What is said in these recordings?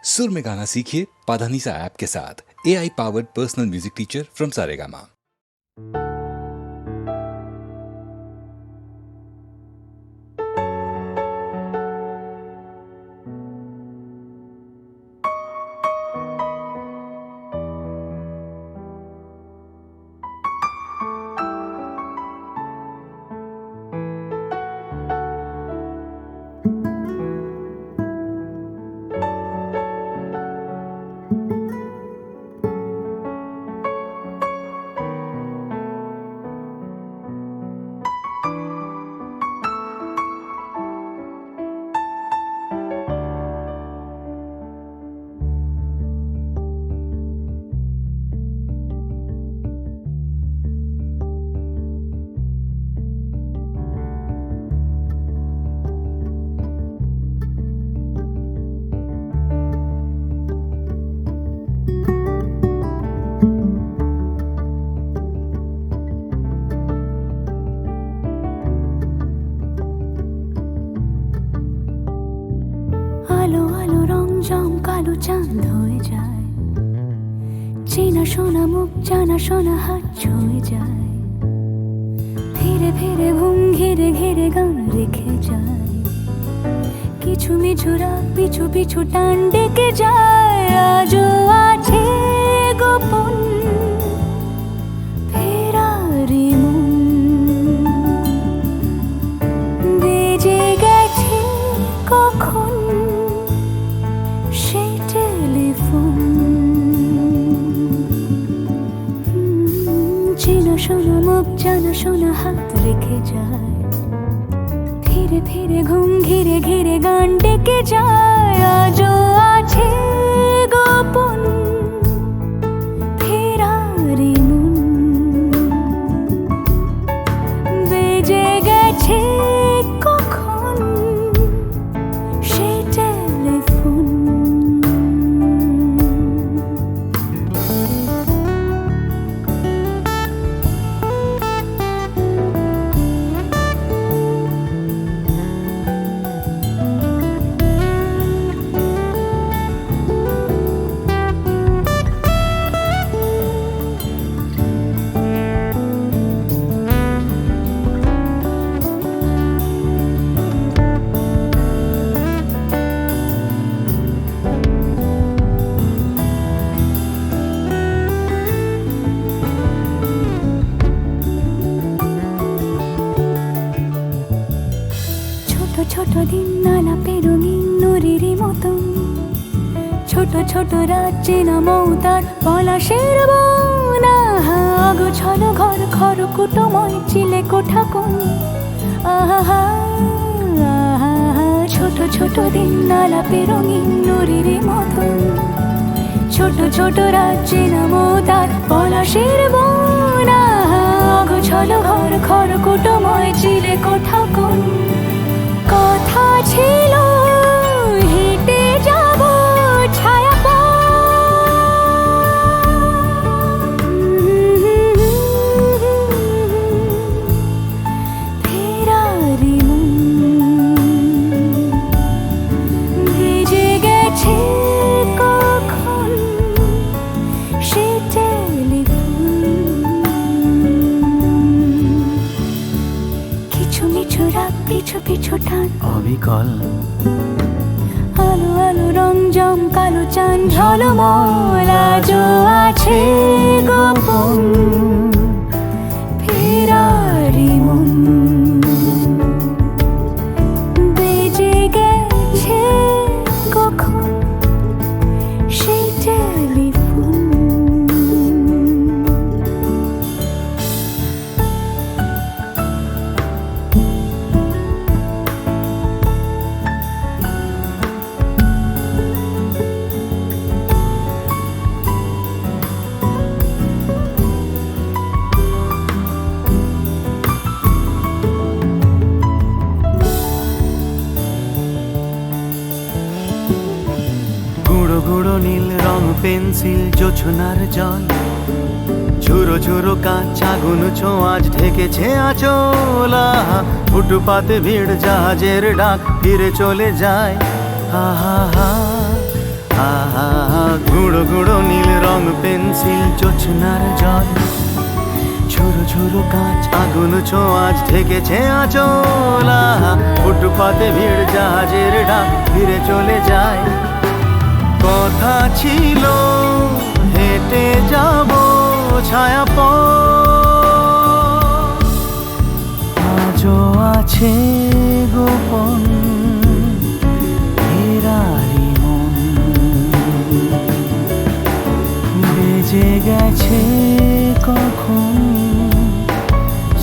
सुर में गाना सीखिए पाधानीसा ऐप के साथ। AI powered personal music teacher from Saregama. আলো আলো রং জম কালো চাঁদ হয়ে যায়, চেনা শোনা মুখ জানা শোনা হাত ছুঁয়ে যায়, ফিরে ফিরে ঘুম ঘিরে ঘিরে গান রেখে যায়, কিছু মিছু রাত পিছু পিছু টান ডেকে যায়। আজও আছে গোপন ফেরারি মন, বেজে গেছে কখন সেই টেলিফোন। চেনা শোনা মুখ জানা শোনা হাত রেখে যায়, ফিরে ফিরে ঘুম ঘিরে ঘিরে গান ডেকে যায়। আজও আছে গোপন ফেরারি মন, বেজে গেছে কখন সেই টেলিফোন। ছোট দিন আলাপের রঙিন নুরির মতন, ছোট ছোট রাত চেনা মৌতার পলাশের বন। আগোছালো ঘর খড়কুটোময় চিলে কোঠা কোন, আহা আহা। ছোট ছোট দিন আলাপের রঙিন নুরির মতন, ছোট ছোট রাত চেনা মৌতার পলাশের বন। আগোছালো ঘর খড়কুটোময় চিলে কোঠা কোন। কথা ছিল হেঁটে যাব ছায়া ফেরারি মন, ভেজে গেছে কখন সে টেলিফোন। কিছু মিছু রাত পিছু পিছু টান অবিকল, আলো আলো রং জম কালো চাঁদ ঝলমল। আজও আছে গোপন ফেরারি মন, বেজে গেছে কখন সেই টেলিফোন। গুঁড়ো গুঁড়ো নীল রং পেন্সিল জোছনার জল, ঝুরো ঝুরো কাঁচ আগুন ছোঁয়াজ ঢেকেছে আঁচলা। ফুটপাতে ভিড় জাহাজের ডাক ফিরে চলে যায়। আহা হা গুঁড়ো গুঁড়ো নীল রং পেন্সিল জোছনার জল, ঝুরো ঝুরো কাঁচ আগুন ছোঁয়াজ ঢেকেছে আঁচলা। ফুটপাতে ভিড় জাহাজের ডাক ফিরে চলে যায়। কথা ছিল হেঁটে যাব ছায়া আজও আছে গোপন ফেরারি মন, বেজে গেছে কখন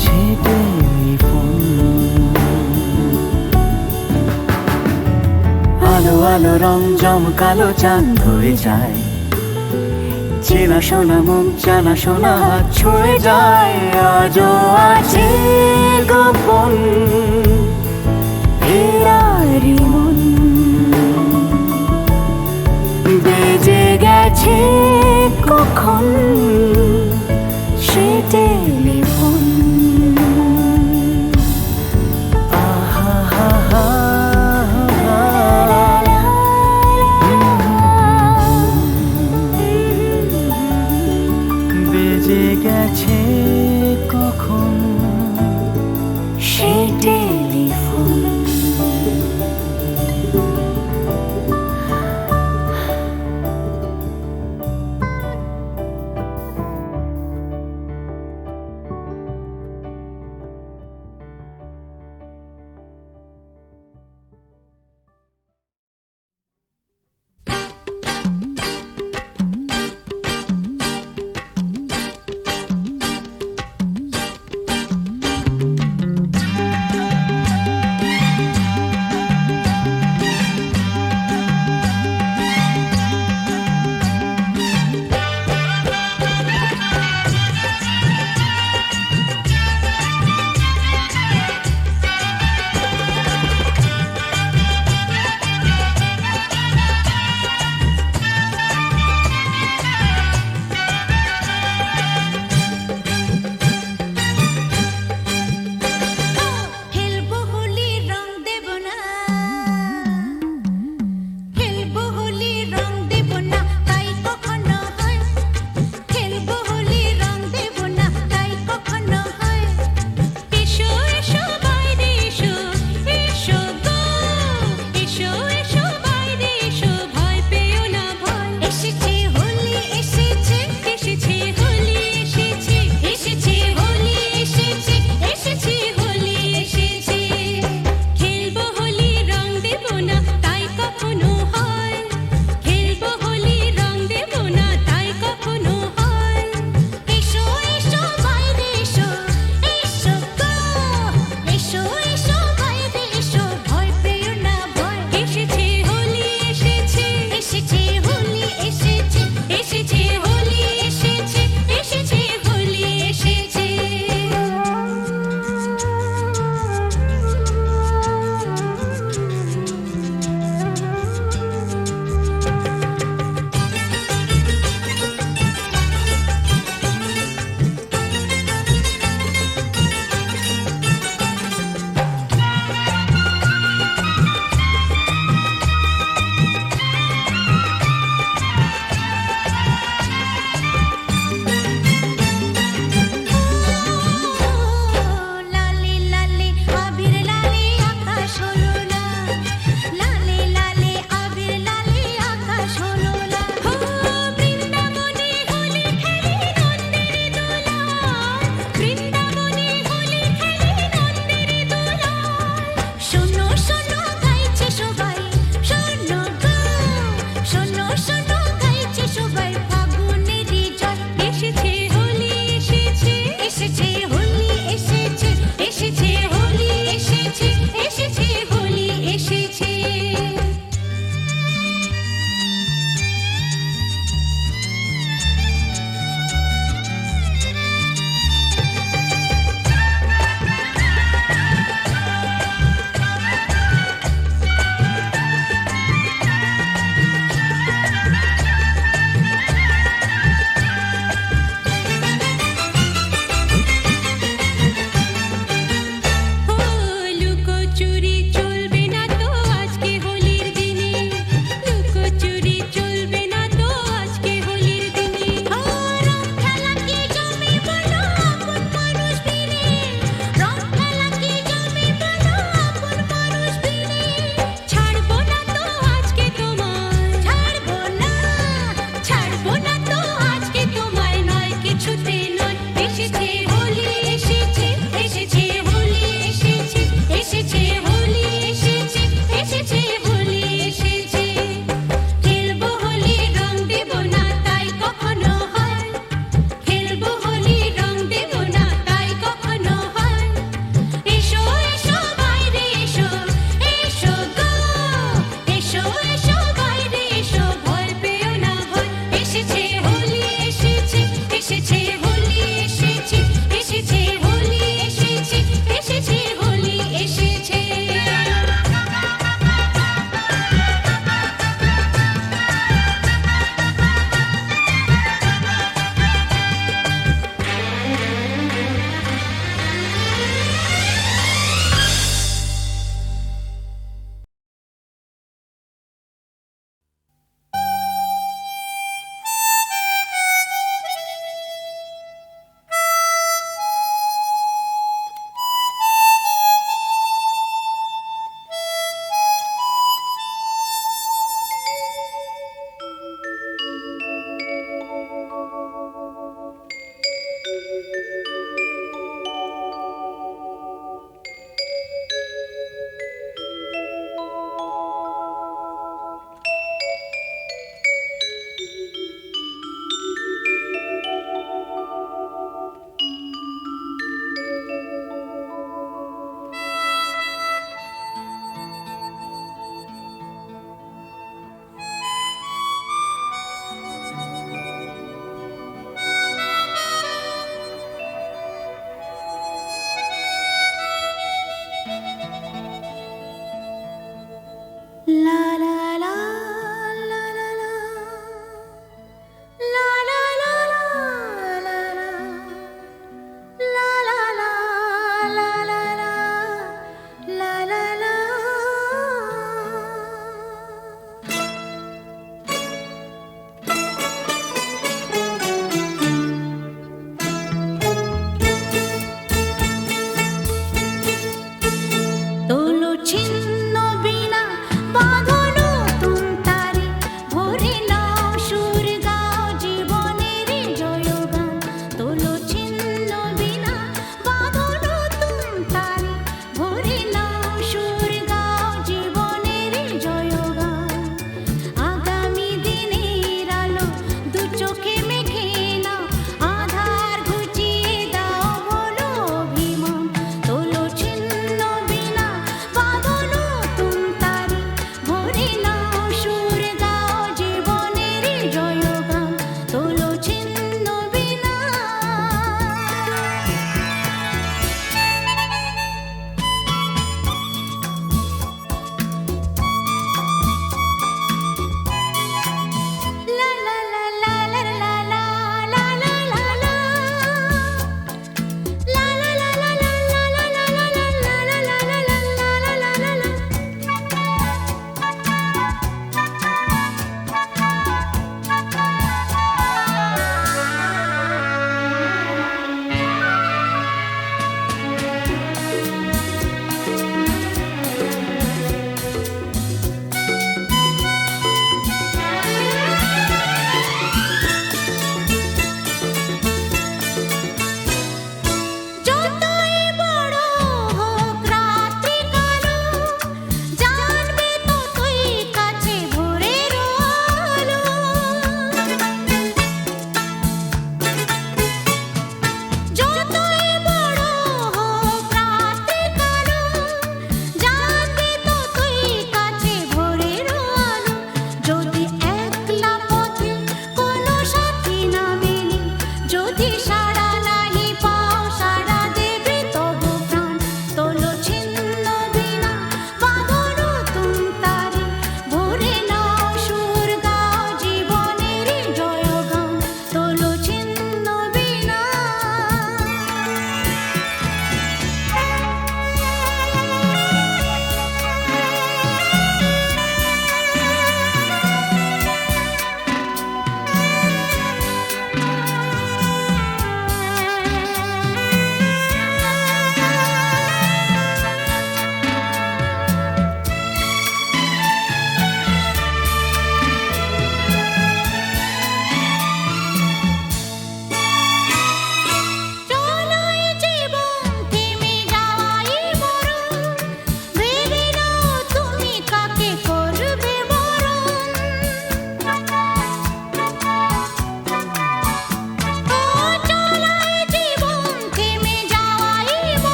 সে টেলিফোন। আলো আলো রং জমকালো চাঁদ হয়ে যায়, চেনা শোনা মুখ জানা শোনা হাত ছুঁয়ে যায়। আজও আছে গোপন ফেরারি মন, বেজে গেছে কখন সে টেলিফোন। আহা হা হা বেজে গেছে কখন সে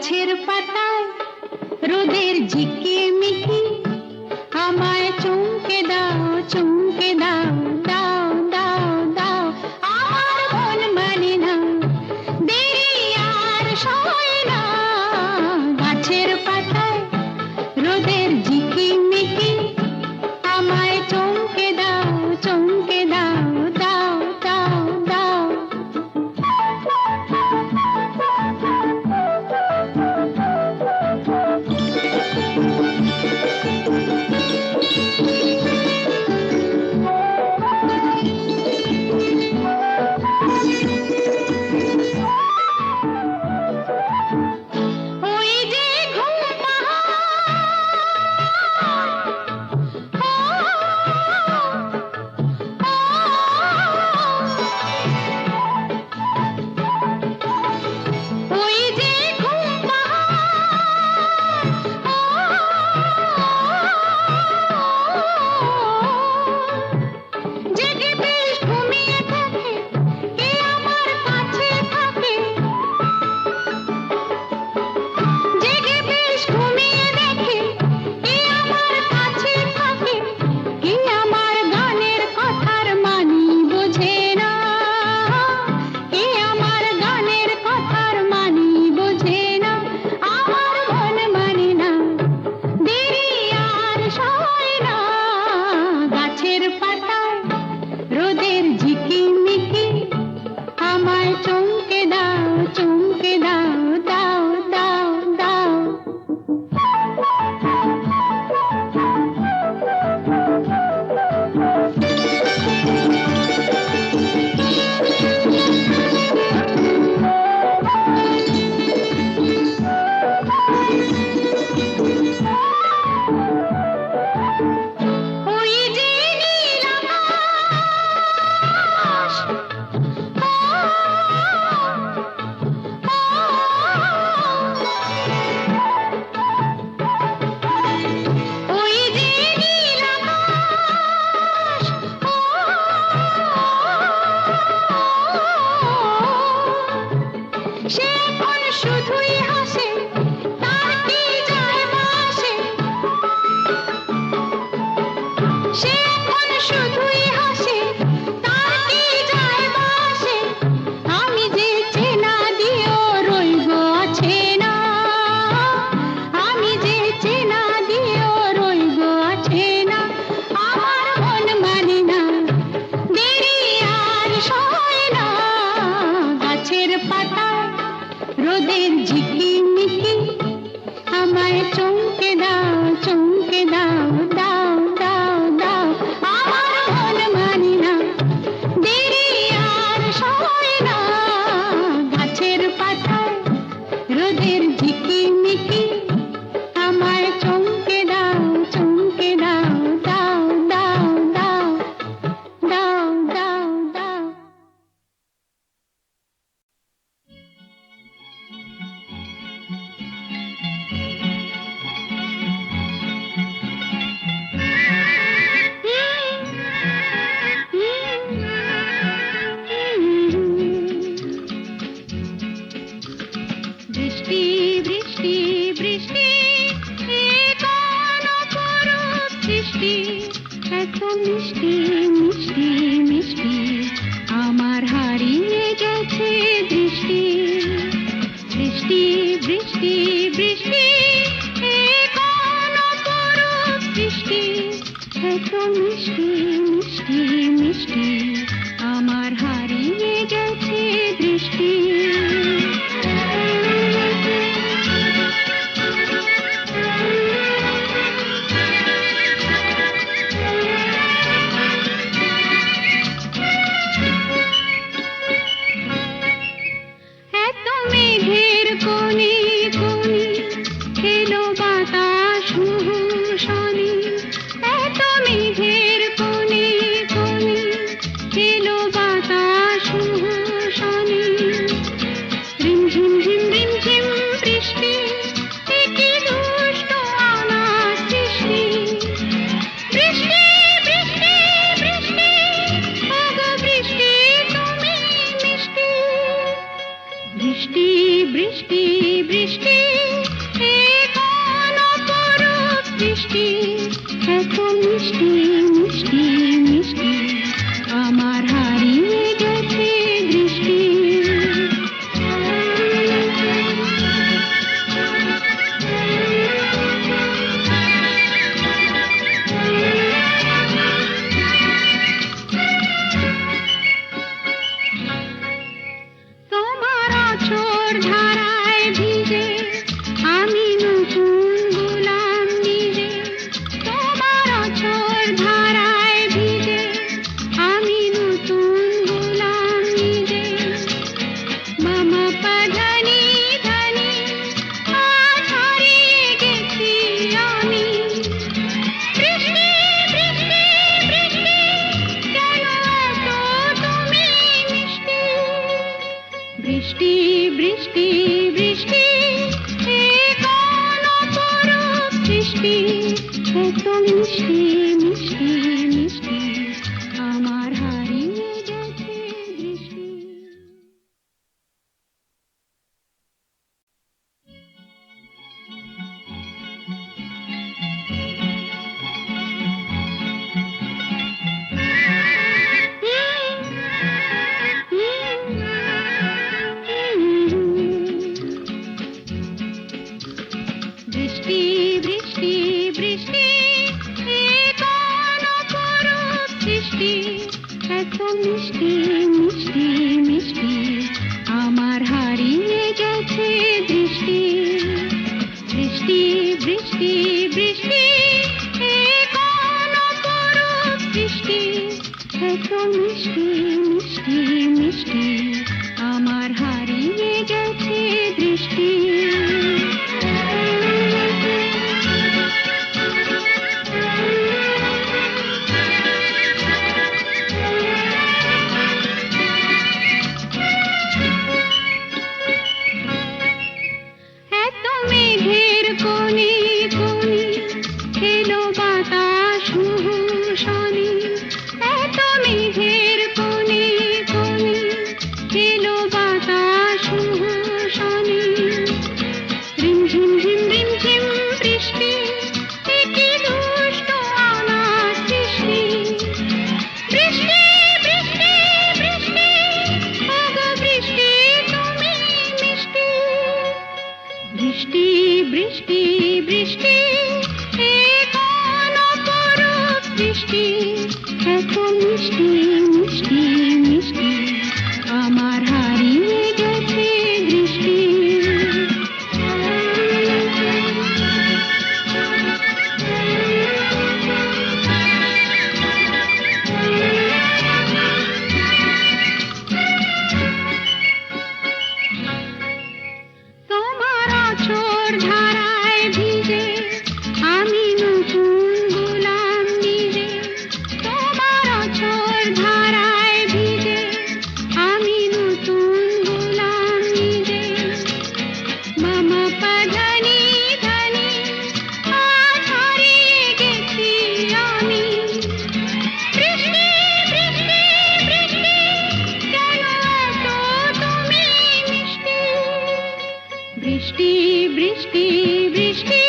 গাছের পাতায় রোদের ঝিকিমিকি আমায় চমকে দাও চমকে দাও দাও দাও দাও আমার মন মানে না দেরি আর সয় না গাছের পাতায় রোদের ঝিকিমিকি আমায় চমকে দাও চমকে দাও দাও দাও দাও ওই যে ঘুম ওই যে ঘুম জেগে বেশ ঘুমিয়ে থাকে কে আমার কাছে থাকে জেগে বেশ ঘুমিয়ে দেখে কে আমার কাছে থাকে কে আমার গানের কথার মানি বোঝে না কে আমার গানের কথার মানি বোঝে না আমার মন মানে না দেরি আর সয় না গাছের পাতায় রোদের ঝিকিমিকি আমায় চমকে দাও চমকে দাও দাও দাও দাও ওই যে নীল আকাশ ওই যে নীল আকাশ সে এখন শুধুই হাসে তার কি যায় আসে সে এখন শুধুই হাসে তার কি যায় আসে আমি যে চেনা দিয়েও রইব আছে না আমি যে চেনা দিয়েও রইব আছে না আমার মন মানে না দেরি আর সয় না গাছের পাতায় রোদের ঝিকিমিকি আমায় চমকে দাও চমকে দাও দাও দাও দাও আমার মন মানে না দেরি আর সয় না গাছের পাতায় রোদের ঝিকিমিকি আমায় চমকে দাও চমকে দাও দাও দাও দাও দাও দাও দাও বৃষ্টি বৃষ্টি বৃষ্টি এ কোন অপরূপ সৃষ্টি এত মিষ্টি মিষ্টি মিষ্টি আমার হারিয়ে গেছে দৃষ্টি বৃষ্টি বৃষ্টি বৃষ্টি এ কোন অপরূপ সৃষ্টি এত মিষ্টি মিষ্টি মিষ্টি আমার হারিয়ে গেছে দৃষ্টি এত মেঘের কোণে কোণে এলো বাতাস শনি এত মেঘের কোণে কোণে এলো বাতাস শনি রিমঝিম ঝিম রিমঝিম বৃষ্টি এ কি দুষ্ট আমার সৃষ্টি বৃষ্টি বৃষ্টি বৃষ্টি ওগো বৃষ্টি তুমি মিষ্টি বৃষ্টি বৃষ্টি বৃষ্টি এ কোন অপরূপ বৃষ্টি এত মিষ্টি মিষ্টি মিষ্টি আমার হারিয়ে গেছে দৃষ্টি তোমার অঝোর ধারায় ভিজে আমি নতুন গোলাম নিজে তোমার অঝোর ধারায় ভিজে আমি নতুন গোলাম নিজে মামা পাধানি ধানি আজ হারিয়ে গেছি আমি বৃষ্টি বৃষ্টি বৃষ্টি কেন এত তুমি মিষ্টি বৃষ্টি বৃষ্টি বৃষ্টি এ কোন অপরূপ বৃষ্টি এত মিষ্টি মিষ্টি মিষ্টি আমার হারিয়ে গেছে দৃষ্টি বৃষ্টি বৃষ্টি বৃষ্টি এ কোন অপরূপ বৃষ্টি এত মিষ্টি মিষ্টি মিষ্টি আমার হারিয়ে গেছে দৃষ্টি বৃষ্টি বৃষ্টি বৃষ্টি এ কোন অপরূপ বৃষ্টি এত মিষ্টি মিষ্টি মিষ্টি আমার হারিয়ে গেছে দৃষ্টি এত মেঘের কোণে কোণে এলো বাতাস শনি এত মেঘের কোণে কোণে এলো বাতাস শনি রিমঝিম ঝিম রিমঝিম বৃষ্টি একি দুষ্ট আমার সৃষ্টি বৃষ্টি বৃষ্টি বৃষ্টি ওগো বৃষ্টি তুমি মিষ্টি বৃষ্টি বৃষ্টি বৃষ্টি এ কোন অপরূপ বৃষ্টি এত মিষ্টি মিষ্টি মিষ্টি আমার হারিয়ে গেছে দৃষ্টি তোমার অঝোর ধারায় ভিজে আমি নতুন গোলাম নিজে তোমার অঝোর ধারায় ভিজে আমি নতুন গোলাম নিজে মামা পাধানি ধানি আজ হারিয়ে গেছি আমি বৃষ্টি বৃষ্টি বৃষ্টি কেন এত তুমি মিষ্টি বৃষ্টি বৃষ্টি বৃষ্টি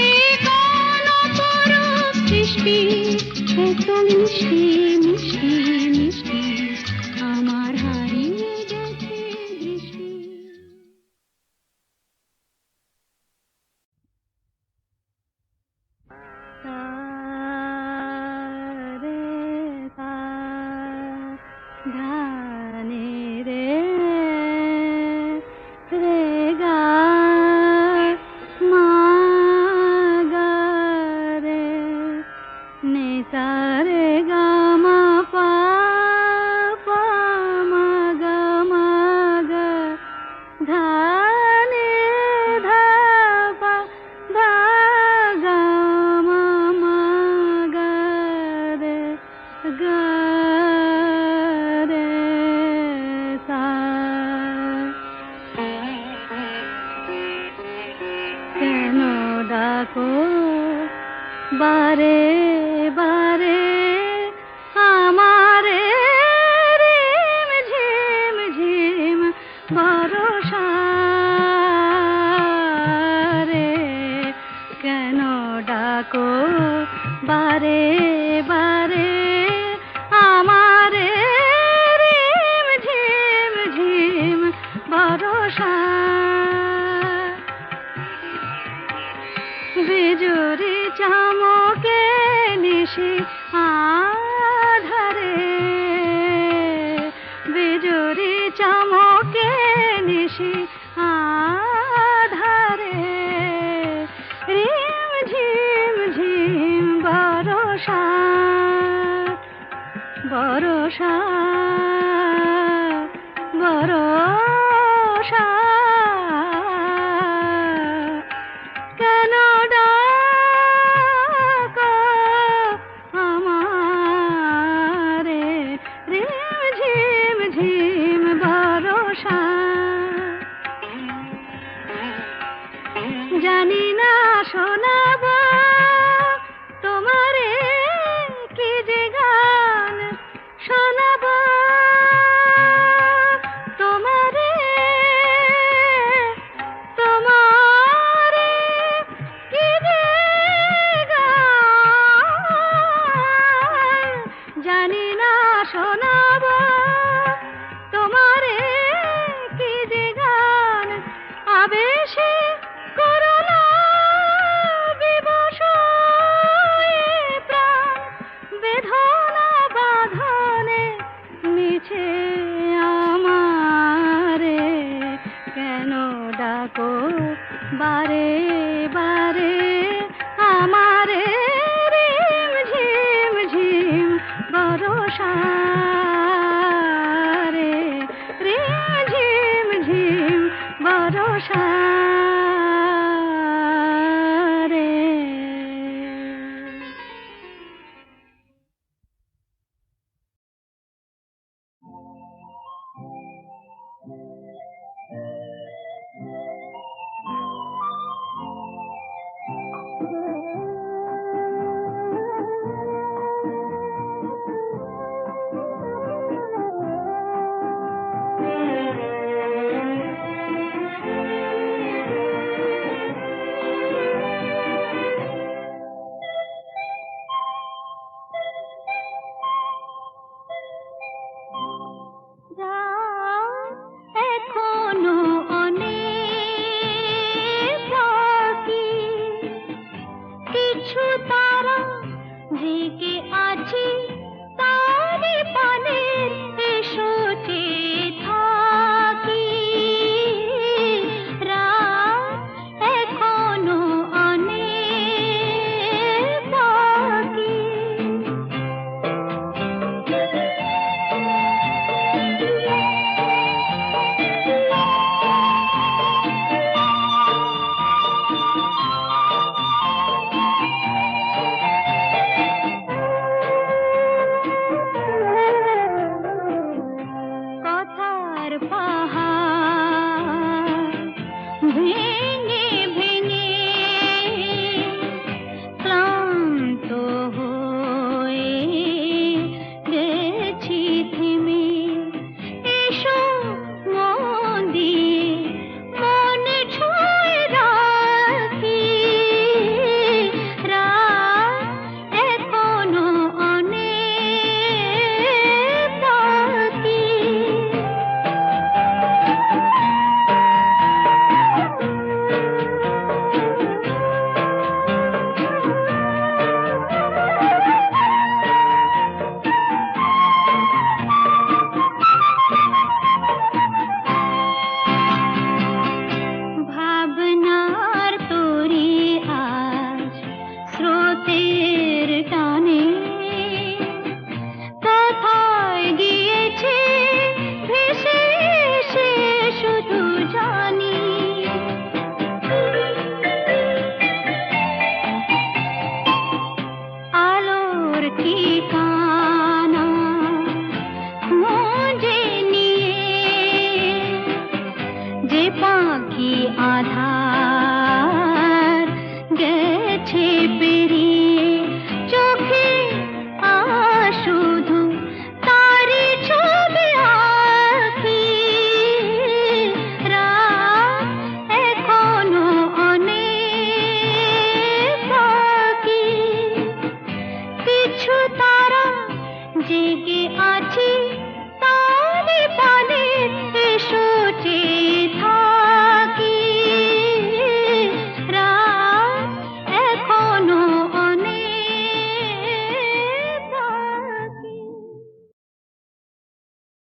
এ কোন অপরূপ বৃষ্টি এত মিষ্টি মিষ্টি মিষ্টি আমার হারিয়ে গেছে দৃষ্টি ধানে রে রে গা মা গা রে নে সা রে গা মা পা পা মা গা ধা নে ধা পা ধা গা মা গা রে গা রে সা কেন ডাকো বারে বারে আমারে রিম ঝিম ঝিম বর্ষা ভরসা বিজুরি চমকে নিশি আধারে বিজুরি চমকে নিশি আধারে রিম ঝিম ঝিম বরষা বরষা বরষা কেন ডাকো আমারে রিম ঝিম ঝিম বরষা জানি না শোনাবো তোমারে কি যে গান শোনাবো তোমারে তোমারে কি যে গান জানি না শোনাবো তোমারে কি যে গান আবেশে করুণা বিবশ এ প্রাণ বেদনা বাঁধনে মিছে আমারে কেন ডাকো বারে বারে আমারে রিম ঝিম ঝিম বরষা রে রিম ঝিম ঝিম বরষা রে এখনো অনেক বাকি কিছু তারা জেগে আছে তারে পানে এসো চেয়ে থাকি রাত এখনো অনেক বাকি কথার পাহাড় ভেঙে ভেঙে ক্লান্ত হয়ে গেছি থেমে এসো মন দিয়ে মনে ছুঁয়ে রাখি রাত এখনো অনেক বাকি ভাবনার তোরে আজ স্রোতের টানে কোথায় গিয়েছে ভেসে এসে শুধু জানি আলোর ঠিকানা খুঁজে নিয়ে যে পাখি আধা